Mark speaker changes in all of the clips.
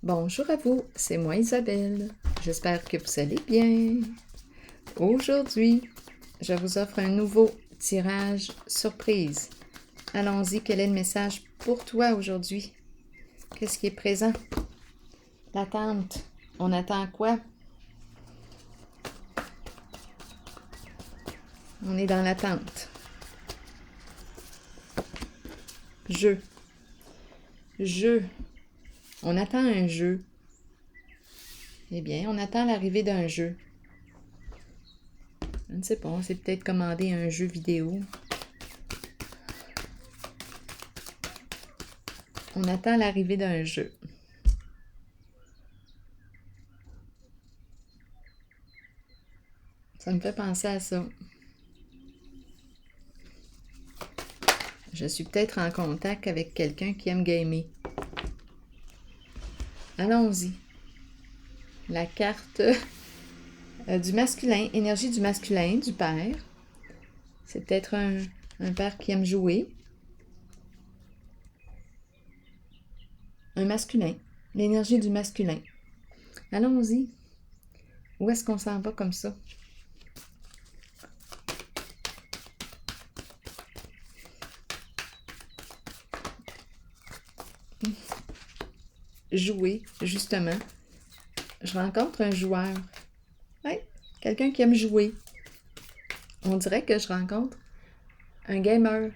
Speaker 1: Bonjour à vous, c'est moi Isabelle. J'espère que vous allez bien. Aujourd'hui, je vous offre un nouveau tirage surprise. Allons-y, quel est le message pour toi aujourd'hui? Qu'est-ce qui est présent? L'attente. On attend quoi? On est dans l'attente. Jeu. Jeu. On attend un jeu. Eh bien, on attend l'arrivée d'un jeu. Je ne sais pas, on s'est peut-être commandé un jeu vidéo. On attend l'arrivée d'un jeu. Ça me fait penser à ça. Je suis peut-être en contact avec quelqu'un qui aime gamer. Allons-y. La carte du masculin, énergie du masculin, du père. C'est peut-être un père qui aime jouer. Un masculin, l'énergie du masculin. Allons-y. Où est-ce qu'on s'en va comme ça? Jouer, justement. Je rencontre un joueur. Oui, quelqu'un qui aime jouer. On dirait que je rencontre un gamer.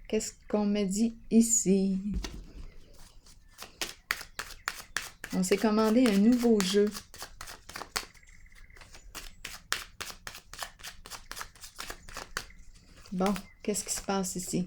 Speaker 1: Qu'est-ce qu'on me dit ici? On s'est commandé un nouveau jeu. Bon, qu'est-ce qui se passe ici?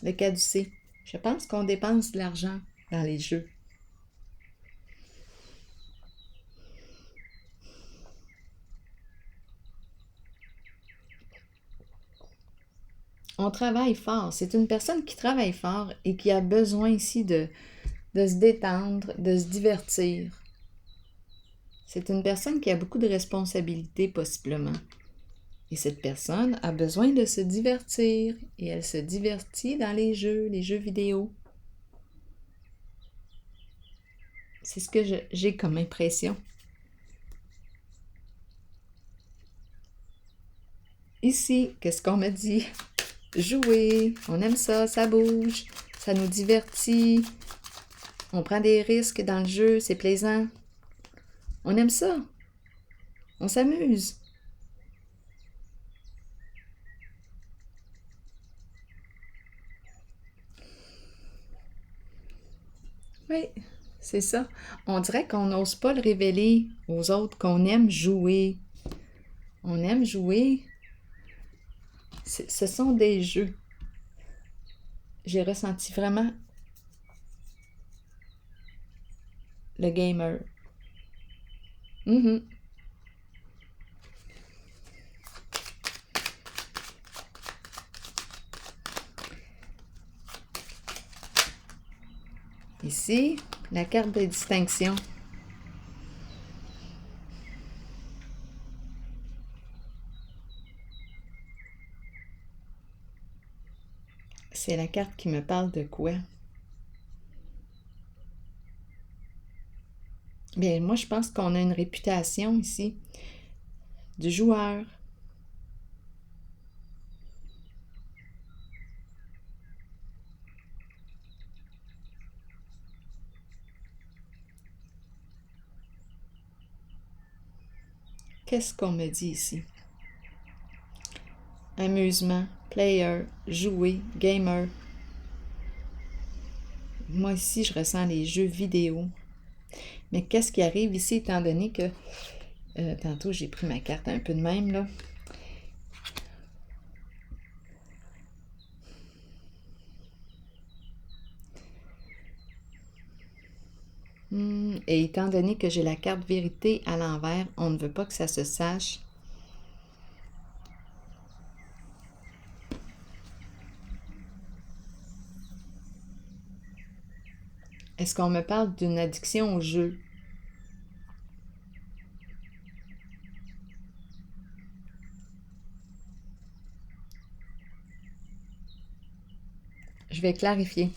Speaker 1: Le caducé. Je pense qu'on dépense de l'argent dans les jeux. On travaille fort. C'est une personne qui travaille fort et qui a besoin ici de se détendre, de se divertir. C'est une personne qui a beaucoup de responsabilités, possiblement. Et cette personne a besoin de se divertir. Et elle se divertit dans les jeux vidéo. C'est ce que j'ai comme impression. Ici, qu'est-ce qu'on me dit? Jouer, on aime ça, ça bouge, ça nous divertit. On prend des risques dans le jeu, c'est plaisant. On aime ça. On s'amuse. Oui, c'est ça. On dirait qu'on n'ose pas le révéler aux autres qu'on aime jouer. On aime jouer. Ce sont des jeux. J'ai ressenti vraiment le gamer. Ici, la carte de distinction. C'est la carte qui me parle de quoi? Bien, moi, je pense qu'on a une réputation ici du joueur. Qu'est-ce qu'on me dit ici? Amusement, player, jouer, gamer. Moi ici, je ressens les jeux vidéo. Mais qu'est-ce qui arrive ici, étant donné que tantôt j'ai pris ma carte un peu de même, là. Et étant donné que j'ai la carte vérité à l'envers, on ne veut pas que ça se sache. Est-ce qu'on me parle d'une addiction au jeu? Je vais clarifier.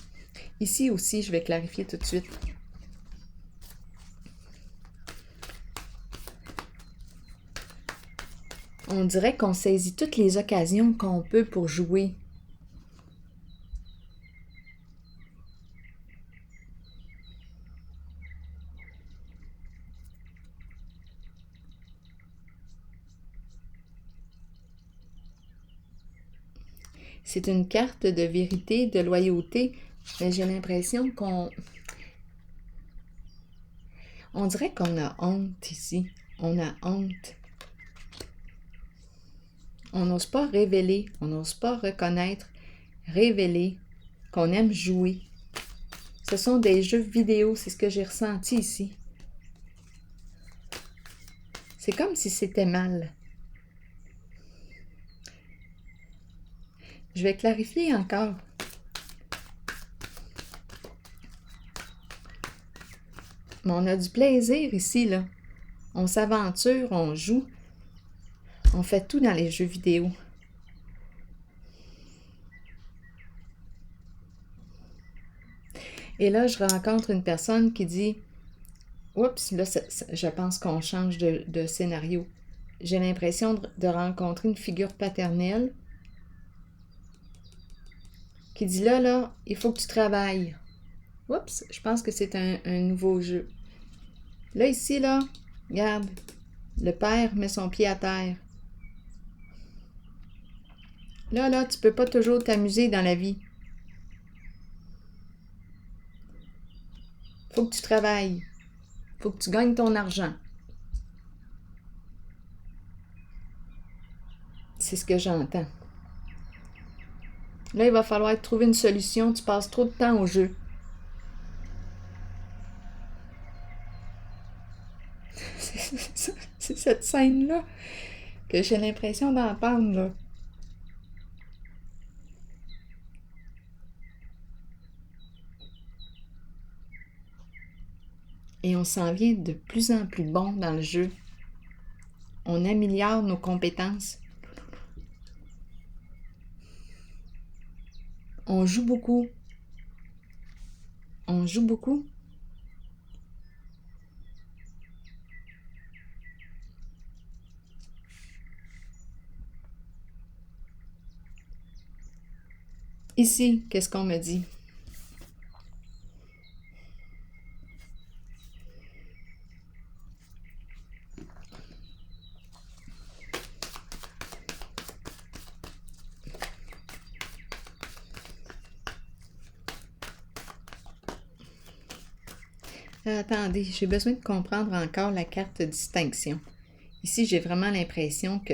Speaker 1: Ici aussi, je vais clarifier tout de suite. On dirait qu'on saisit toutes les occasions qu'on peut pour jouer. C'est une carte de vérité, de loyauté, mais j'ai l'impression on dirait qu'on a honte ici. On a honte. On n'ose pas révéler, on n'ose pas reconnaître, révéler qu'on aime jouer. Ce sont des jeux vidéo, c'est ce que j'ai ressenti ici. C'est comme si c'était mal. Je vais clarifier encore. Mais on a du plaisir ici, là. On s'aventure, on joue. On fait tout dans les jeux vidéo. Et là, je rencontre une personne qui dit « Oups, là, je pense qu'on change de scénario. J'ai l'impression de rencontrer une figure paternelle qui dit là, il faut que tu travailles. » Oups, je pense que c'est un nouveau jeu. Là, ici, là, regarde, le père met son pied à terre. Là, tu peux pas toujours t'amuser dans la vie. Faut que tu travailles. Faut que tu gagnes ton argent. C'est ce que j'entends. Là, il va falloir trouver une solution. Tu passes trop de temps au jeu. C'est cette scène-là que j'ai l'impression d'entendre, là. Et on s'en vient de plus en plus bon dans le jeu. On améliore nos compétences. On joue beaucoup. On joue beaucoup. Ici, qu'est-ce qu'on me dit? Attendez, j'ai besoin de comprendre encore la carte distinction. Ici, j'ai vraiment l'impression que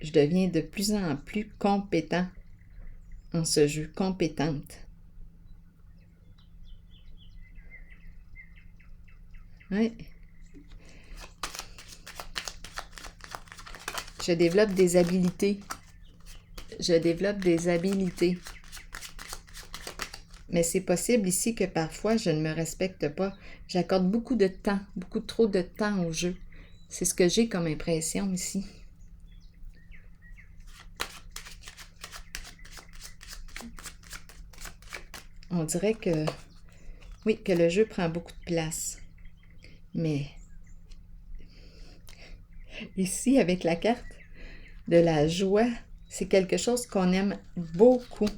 Speaker 1: je deviens de plus en plus compétent en ce jeu, compétente. Oui. Je développe des habilités. Je développe des habilités. Mais c'est possible ici que parfois je ne me respecte pas. J'accorde beaucoup de temps, beaucoup trop de temps au jeu. C'est ce que j'ai comme impression ici. On dirait que, oui, que le jeu prend beaucoup de place. Mais ici, avec la carte de la joie, c'est quelque chose qu'on aime beaucoup.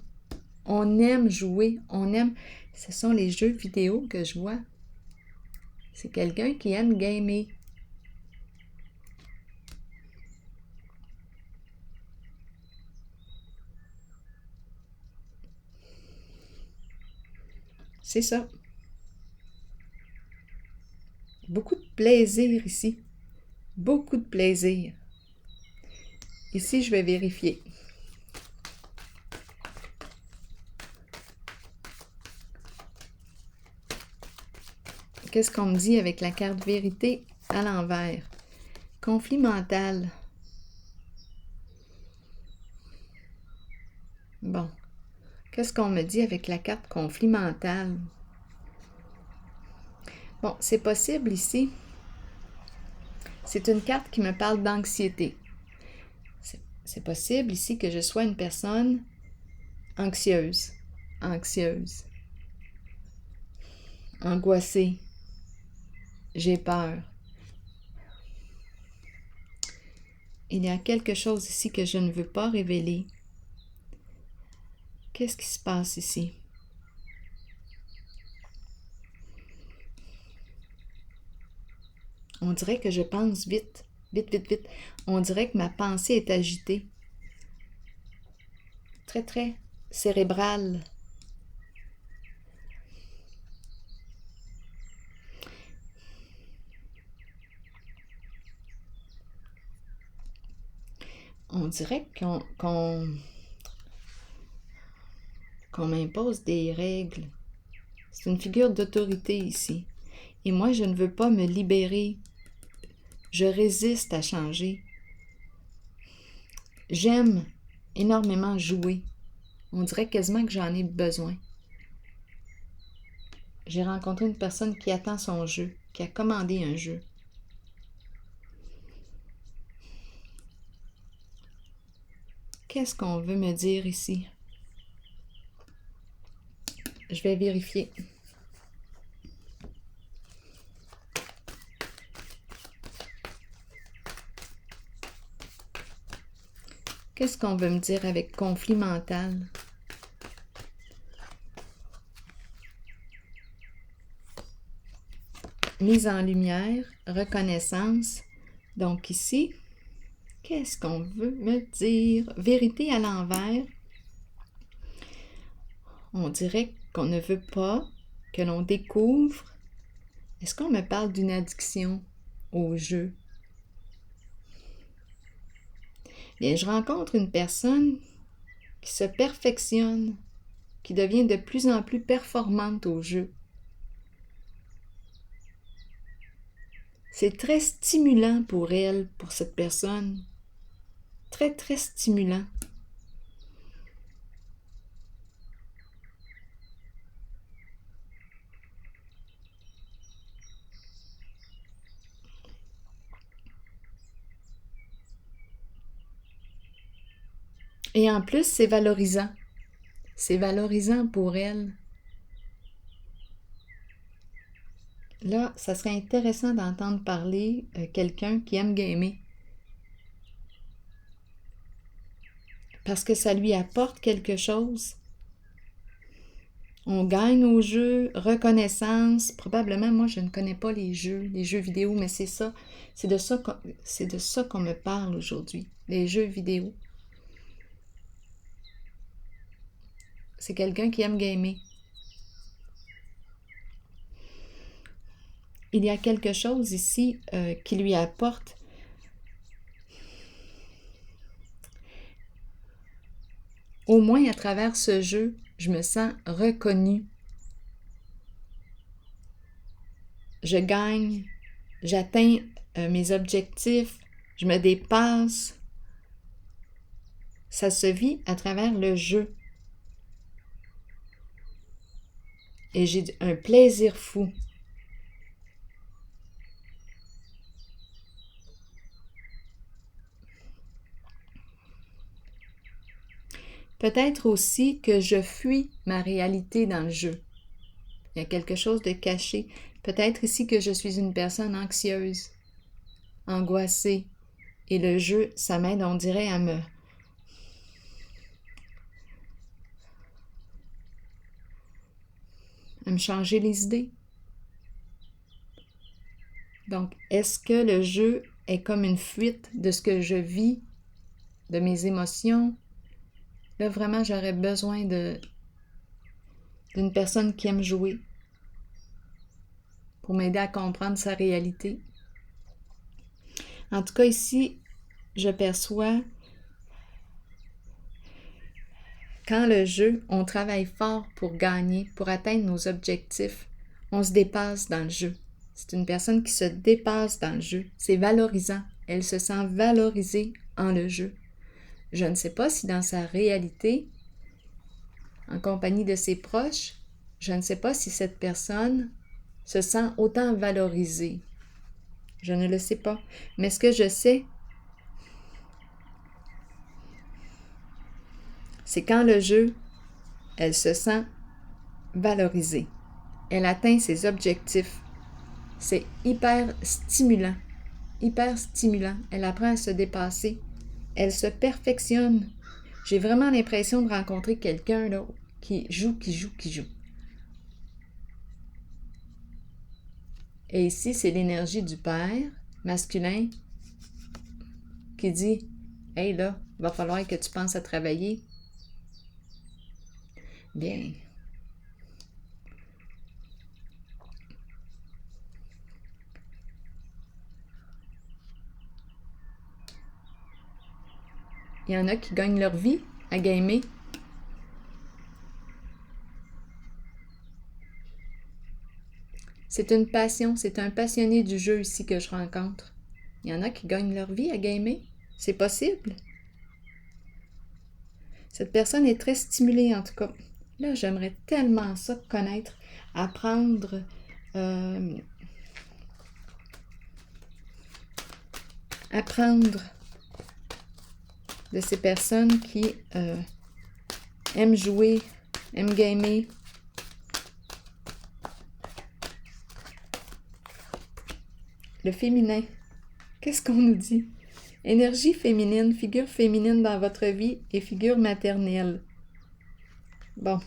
Speaker 1: On aime jouer, on aime... Ce sont les jeux vidéo que je vois. C'est quelqu'un qui aime gamer. C'est ça. Beaucoup de plaisir ici. Beaucoup de plaisir. Ici, je vais vérifier. Qu'est-ce qu'on me dit avec la carte vérité à l'envers? Conflit mental. Bon. Qu'est-ce qu'on me dit avec la carte conflit mental? Bon, c'est possible ici. C'est une carte qui me parle d'anxiété. c'est possible ici que je sois une personne anxieuse, angoissée, j'ai peur. Il y a quelque chose ici que je ne veux pas révéler. Qu'est-ce qui se passe ici? On dirait que je pense vite. On dirait que ma pensée est agitée. Très, très cérébrale. On dirait qu'on m'impose des règles. C'est une figure d'autorité ici. Et moi, je ne veux pas me libérer. Je résiste à changer. J'aime énormément jouer. On dirait quasiment que j'en ai besoin. J'ai rencontré une personne qui attend son jeu, qui a commandé un jeu. Qu'est-ce qu'on veut me dire ici? Je vais vérifier. Qu'est-ce qu'on veut me dire avec conflit mental? Mise en lumière, reconnaissance. Donc ici, qu'est-ce qu'on veut me dire? Vérité à l'envers. On dirait qu'on ne veut pas que l'on découvre. Est-ce qu'on me parle d'une addiction au jeu? Bien, je rencontre une personne qui se perfectionne, qui devient de plus en plus performante au jeu. C'est très stimulant pour elle, pour cette personne. Très, très stimulant. Et en plus, c'est valorisant. C'est valorisant pour elle. Là, ça serait intéressant d'entendre parler quelqu'un qui aime gamer. Parce que ça lui apporte quelque chose. On gagne au jeu, reconnaissance. Probablement, moi, je ne connais pas les jeux vidéo, mais c'est ça. C'est de ça qu'on me parle aujourd'hui, les jeux vidéo. C'est quelqu'un qui aime gamer. Il y a quelque chose ici qui lui apporte au moins à travers ce jeu, je me sens reconnue. Je gagne, j'atteins mes objectifs, je me dépasse. Ça se vit à travers le jeu. Et j'ai un plaisir fou. Peut-être aussi que je fuis ma réalité dans le jeu. Il y a quelque chose de caché. Peut-être ici que je suis une personne anxieuse, angoissée. Et le jeu, ça m'aide, on dirait, à me changer les idées. Donc, est-ce que le jeu est comme une fuite de ce que je vis, de mes émotions? Là, vraiment, j'aurais besoin d'une personne qui aime jouer pour m'aider à comprendre sa réalité. En tout cas, ici, je perçois quand le jeu, on travaille fort pour gagner, pour atteindre nos objectifs, on se dépasse dans le jeu. C'est une personne qui se dépasse dans le jeu. C'est valorisant. Elle se sent valorisée en le jeu. Je ne sais pas si dans sa réalité, en compagnie de ses proches, je ne sais pas si cette personne se sent autant valorisée. Je ne le sais pas. Mais ce que je sais, c'est quand le jeu, elle se sent valorisée. Elle atteint ses objectifs. C'est hyper stimulant. Hyper stimulant. Elle apprend à se dépasser. Elle se perfectionne. J'ai vraiment l'impression de rencontrer quelqu'un là qui joue. Et ici, c'est l'énergie du père masculin qui dit « Hey là, il va falloir que tu penses à travailler. » Bien. Il y en a qui gagnent leur vie à gamer. C'est une passion, c'est un passionné du jeu ici que je rencontre. Il y en a qui gagnent leur vie à gamer. C'est possible. Cette personne est très stimulée en tout cas. Là, j'aimerais tellement ça connaître, apprendre de ces personnes qui aiment jouer, aiment gamer. Le féminin. Qu'est-ce qu'on nous dit? Énergie féminine, figure féminine dans votre vie et figure maternelle. Bon.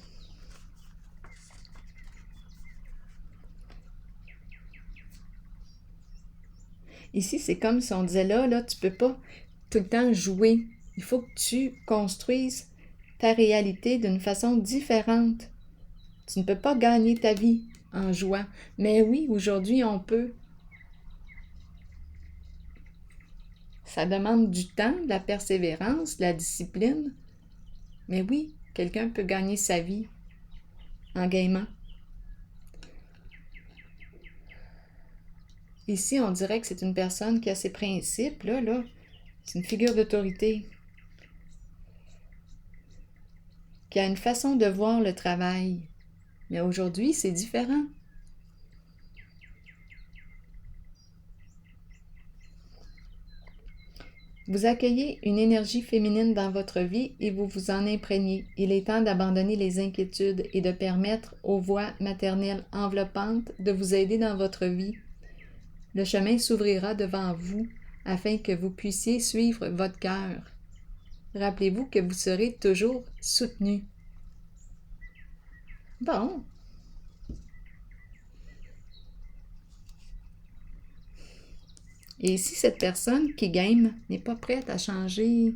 Speaker 1: Ici, c'est comme si on disait là, tu peux pas tout le temps jouer. Il faut que tu construises ta réalité d'une façon différente. Tu ne peux pas gagner ta vie en jouant. Mais oui, aujourd'hui, on peut. Ça demande du temps, de la persévérance, de la discipline. Mais oui, quelqu'un peut gagner sa vie en gamant. Ici, on dirait que c'est une personne qui a ses principes. Là, c'est une figure d'autorité. Qui a une façon de voir le travail. Mais aujourd'hui, c'est différent. Vous accueillez une énergie féminine dans votre vie et vous vous en imprégnez. Il est temps d'abandonner les inquiétudes et de permettre aux voix maternelles enveloppantes de vous aider dans votre vie. Le chemin s'ouvrira devant vous afin que vous puissiez suivre votre cœur. Rappelez-vous que vous serez toujours soutenu. Bon. Et si cette personne qui game n'est pas prête à changer,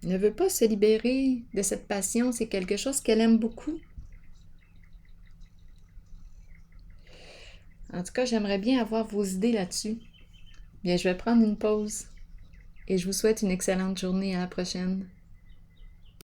Speaker 1: ne veut pas se libérer de cette passion, c'est quelque chose qu'elle aime beaucoup. En tout cas, j'aimerais bien avoir vos idées là-dessus. Bien, je vais prendre une pause et je vous souhaite une excellente journée. À la prochaine.